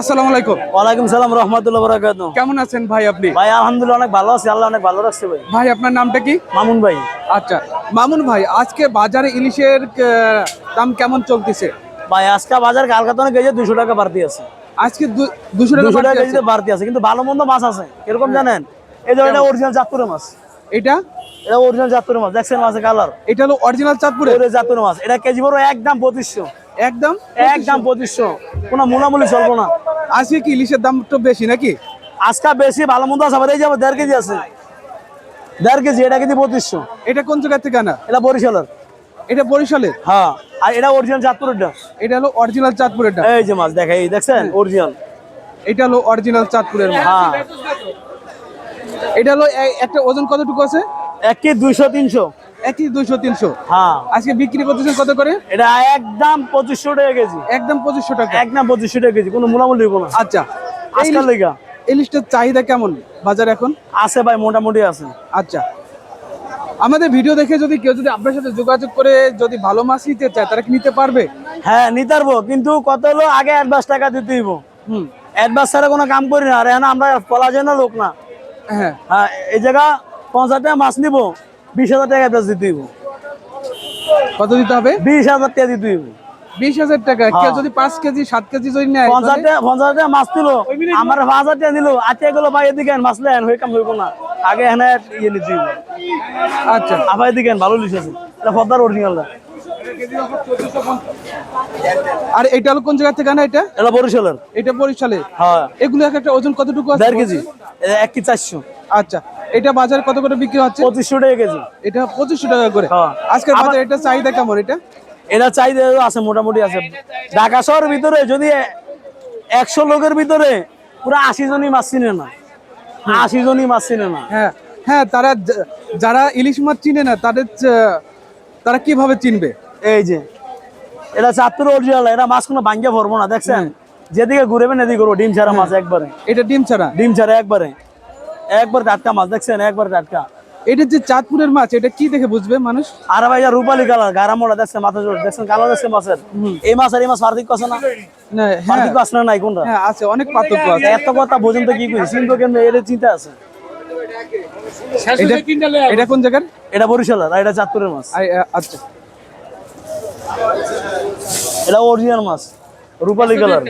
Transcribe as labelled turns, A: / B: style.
A: আসসালামু আলাইকুম।
B: ওয়ালাইকুম সালাম রাহমাতুল্লাহি ওয়া বারাকাতুহু।
A: কেমন আছেন ভাই আপনি?
B: ভাই আলহামদুলিল্লাহ অনেক ভালো আছি, আল্লাহ অনেক ভালো রাখছে ভাই।
A: ভাই আপনার নামটা কি?
B: মামুন ভাই।
A: আচ্ছা, মামুন ভাই আজকে বাজারে ইলিশের দাম কেমন চলতেছে?
B: ভাই আজকে বাজার কালকা তো কেজি 200 টাকা বাড়তি আছে।
A: আজকে 200 টাকা
B: 200 টাকা
A: বাড়তি আছে।
B: কেজিতে বাড়তি আছে, কিন্তু ভালো মন্দ মাছ আছে। এরকম জানেন, এই যে এটা অরিজিনাল চাঁদপুরের মাছ।
A: এটা
B: অরিজিনাল চাঁদপুরের মাছ, দেখছেন মাছের কালার।
A: এটা হলো অরিজিনাল চাঁদপুরে।
B: এটা চাঁদপুরের মাছ, এটা কেজি পড়বে একদম 2500।
A: একদম
B: একদম 2500, কোনো মূলামূলি চলবো না।
A: আজকে কি ইলিশের দাম একটু বেশি নাকি?
B: আজকে বেশি ভালো মন্দ আছে। আবার এই যে 1.5 কেজি আছে, 1.5 কেজি, এটা কেজি 2500।
A: এটা কোন জায়গা থেকে আনা?
B: এটা বরিশালের।
A: এটা বরিশালের।
B: হ্যাঁ, আর এটা অরিজিনাল চাঁদপুরেরটা।
A: এটা হলো অরিজিনাল চাঁদপুরেরটা।
B: এই যে মাছ দেখেন, এই দেখছেন অরিজিনাল।
A: এটা হলো অরিজিনাল চাঁদপুরের মাছ।
B: হ্যাঁ,
A: এটা হলো একটা ওজন কতটুকু আছে?
B: 1 কেজি 200-300।
A: একই 200-300।
B: হ্যাঁ,
A: আজকে বিক্রি করতেছেন কত করে?
B: এটা একদম 2500 টাকা কেজি।
A: একদম 2500 টাকা।
B: একদম 2500 টাকা কেজি, কোনো মূলামূলি হইব না।
A: আচ্ছা,
B: আজকাল লেগা
A: ইলিশটার চাহিদা কেমন বাজার এখন?
B: আছে ভাই, মোটামুটি আছে।
A: আচ্ছা, আমাদের ভিডিও দেখে যদি কেউ আপনার সাথে যোগাযোগ করে যদি ভালো মাছ নিতে চায় তারা কি নিতে পারবে?
B: হ্যাঁ, নিতে পারবো, কিন্তু কত হলো আগে অ্যাডভান্স টাকা দিতে হইব। অ্যাডভান্স ছাড়া কোনো কাম করি না। আর এখন আমরা পলা যায় না লোক না।
A: হ্যাঁ,
B: হ্যাঁ, এই জায়গা 50 টাকা মাছ নিব, 20,000 টাকা অ্যাডভান্স দিতে হইব।
A: কত দিতে হবে?
B: 20,000 টাকা দিতে হইব।
A: 20,000 টাকা। কেউ যদি 5 কেজি 7 কেজি যদি নেয়
B: 50 টাকা মাছ দিল, আমার 5,000 টাকা দিল। আচ্ছা, এগুলো ভাই এদিকে মাছ লেন, হয়ে কাম হইব না। আগে এখানে ইয়ে নিতে হইব।
A: আচ্ছা,
B: আবার এদিকে ভালো লিস আছে, এটা পদ্মার অরিজিনালটা।
A: আর এটা হলো কোন জায়গা থেকে আনা?
B: এটা বরিশালের।
A: এটা বরিশালে।
B: হ্যাঁ,
A: এগুলো একটা ওজন কতটুকু আছে?
B: 1.5 কেজি, 1 কেজি 400।
A: আচ্ছা, এটা বাজারে কত করে বিক্রি হচ্ছে?
B: 2500 টাকা কেজি।
A: এটা 2500 টাকা করে।
B: হ্যাঁ।
A: আজকে বাজারে এটা চাহিদা কেমন?
B: এটা চাহিদা আছে, মোটামুটি আছে। ঢাকা শহরের ভিতরে যদি 100 লোকের ভিতরে পুরো 80 জনই মাছ চিনে না। 80 জনই মাছ চিনে না।
A: হ্যাঁ হ্যাঁ, যারা ইলিশ মাছ চিনে না তারা কিভাবে চিনবে?
B: এই যে এটা চাঁদপুর অরিজিনাল, এটা মাছ কোনো ভাঙ্গে ভরবো না। দেখছেন যেদিকে ঘুরেবেন এদিকে করবো। ডিম ছাড়া মাছ একবারে।
A: এটা ডিম ছাড়া?
B: ডিম ছাড়া একবারে টাটকা মাছ। দেখছেন একবারে টাটকা।
A: এটা যে চাঁদপুরের মাছ, এটা কি দেখে বুঝবে মানুষ?
B: আর ভাই রূপালী কালার, গাড়া মোড়া দেখছেন, মাথা জোর দেখছেন, কালো দেখছেন মাছের। এই মাছ আর এই মাছ পার্থক্য আছে না? পার্থক্য আছে না? নাই কোনটা?
A: হ্যাঁ আছে, অনেক পার্থক্য আছে।
B: এত কথা বোঝেন তো কি করি, চিন্তা কেন? এর চিন্তা আছে।
A: এটা কোন জায়গার?
B: এটা বরিশালের, আর এটা চাঁদপুরের মাছ।
A: আচ্ছা,
B: এটা অরিজিনাল মাছ, রূপালী কালার।